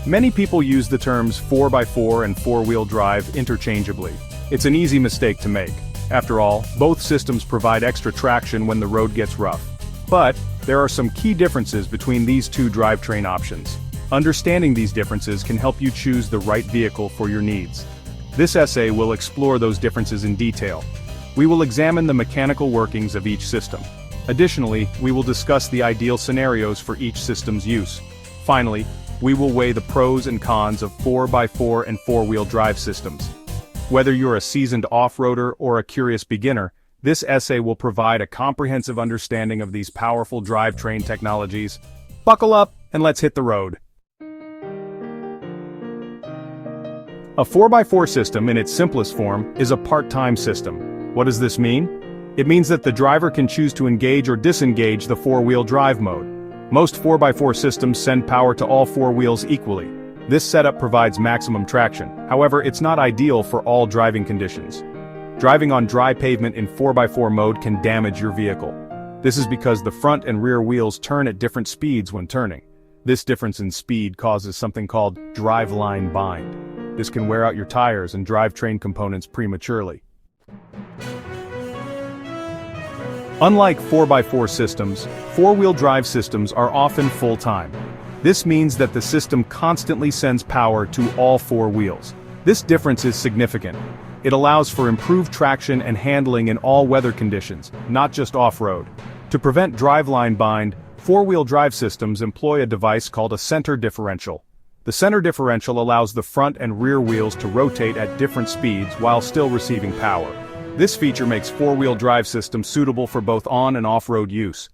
Many people use the terms 4x4 and four-wheel drive interchangeably. It's an easy mistake to make. After all, both systems provide extra traction when the road gets rough. But there are some key differences between these two drivetrain options. Understanding these differences can help you choose the right vehicle for your needs. This essay will explore those differences in detail. We will examine the mechanical workings of each system. Additionally, we will discuss the ideal scenarios for each system's use. Finally, we will weigh the pros and cons of 4x4 and four-wheel drive systems. Whether you're a seasoned off-roader or a curious beginner, this essay will provide a comprehensive understanding of these powerful drivetrain technologies. Buckle up and let's hit the road. A 4x4 system in its simplest form is a part-time system. What does this mean? It means that the driver can choose to engage or disengage the four-wheel drive mode. Most 4x4 systems send power to all four wheels equally. This setup provides maximum traction. However, it's not ideal for all driving conditions. Driving on dry pavement in 4x4 mode can damage your vehicle. This is because the front and rear wheels turn at different speeds when turning. This difference in speed causes something called driveline bind. This can wear out your tires and drivetrain components prematurely. Unlike 4x4 systems, four-wheel drive systems are often full-time. This means that the system constantly sends power to all four wheels. This difference is significant. It allows for improved traction and handling in all weather conditions, not just off-road. To prevent driveline bind, four-wheel drive systems employ a device called a center differential. The center differential allows the front and rear wheels to rotate at different speeds while still receiving power. This feature makes four-wheel drive systems suitable for both on- and off-road use.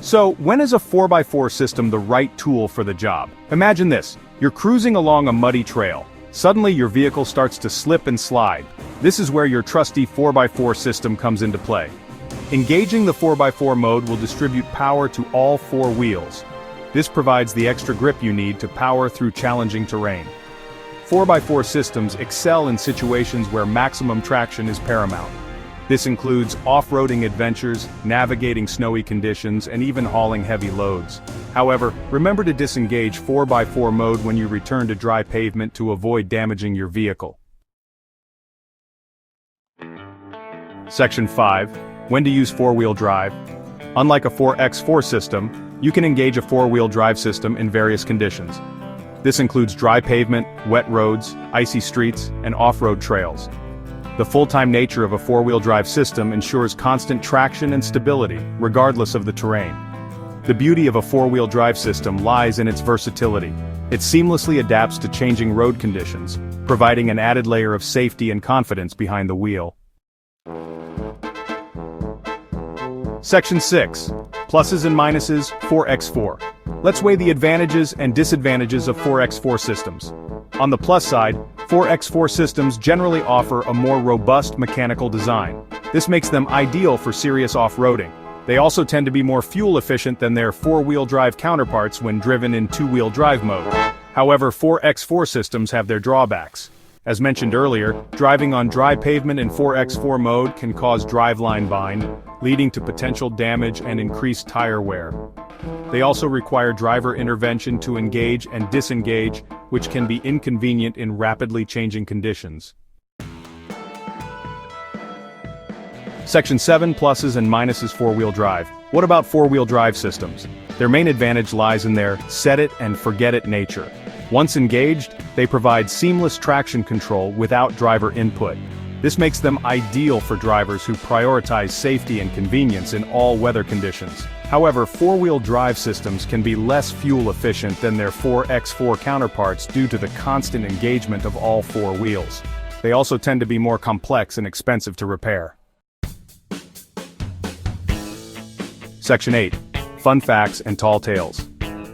So, when is a 4x4 system the right tool for the job? Imagine this. You're cruising along a muddy trail. Suddenly your vehicle starts to slip and slide. This is where your trusty 4x4 system comes into play. Engaging the 4x4 mode will distribute power to all four wheels. This provides the extra grip you need to power through challenging terrain. 4x4 systems excel in situations where maximum traction is paramount. This includes off-roading adventures, navigating snowy conditions, and even hauling heavy loads. However, remember to disengage 4x4 mode when you return to dry pavement to avoid damaging your vehicle. Section 5. When to use four-wheel drive. Unlike a 4x4 system, you can engage a four-wheel drive system in various conditions. This includes dry pavement, wet roads, icy streets, and off-road trails. The full-time nature of a four-wheel drive system ensures constant traction and stability, regardless of the terrain. The beauty of a four-wheel drive system lies in its versatility. It seamlessly adapts to changing road conditions, providing an added layer of safety and confidence behind the wheel. Section 6. Pluses and minuses, 4x4. Let's weigh the advantages and disadvantages of 4x4 systems. On the plus side, 4x4 systems generally offer a more robust mechanical design. This makes them ideal for serious off-roading. They also tend to be more fuel efficient than their four-wheel drive counterparts when driven in two-wheel drive mode. However, 4x4 systems have their drawbacks. As mentioned earlier, driving on dry pavement in 4x4 mode can cause driveline bind, leading to potential damage and increased tire wear. They also require driver intervention to engage and disengage, which can be inconvenient in rapidly changing conditions. Section 7. Pluses and minuses four-wheel drive. What about four-wheel drive systems? Their main advantage lies in their set-it-and-forget-it nature. Once engaged, they provide seamless traction control without driver input. This makes them ideal for drivers who prioritize safety and convenience in all weather conditions. However, four-wheel drive systems can be less fuel efficient than their 4x4 counterparts due to the constant engagement of all four wheels. They also tend to be more complex and expensive to repair. Section 8. Fun facts and tall tales.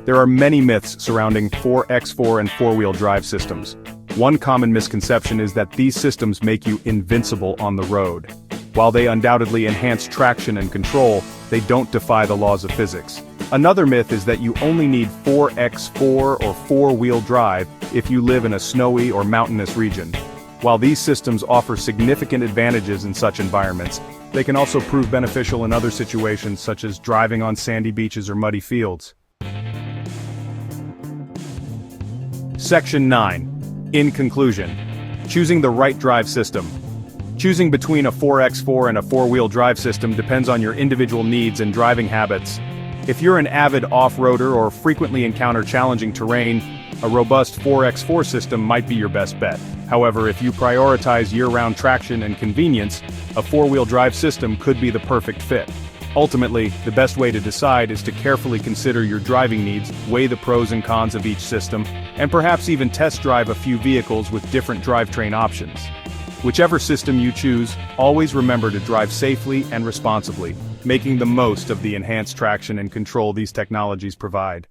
There are many myths surrounding 4x4 and four-wheel drive systems. One common misconception is that these systems make you invincible on the road. While they undoubtedly enhance traction and control, they don't defy the laws of physics. Another myth is that you only need 4x4 or four-wheel drive if you live in a snowy or mountainous region. While these systems offer significant advantages in such environments, they can also prove beneficial in other situations such as driving on sandy beaches or muddy fields. Section 9. In conclusion. Choosing the right drive system. Choosing between a 4x4 and a four-wheel drive system depends on your individual needs and driving habits. If you're an avid off-roader or frequently encounter challenging terrain, a robust 4x4 system might be your best bet. However, if you prioritize year-round traction and convenience, a four-wheel drive system could be the perfect fit. Ultimately, the best way to decide is to carefully consider your driving needs, weigh the pros and cons of each system, and perhaps even test drive a few vehicles with different drivetrain options. Whichever system you choose, always remember to drive safely and responsibly, making the most of the enhanced traction and control these technologies provide.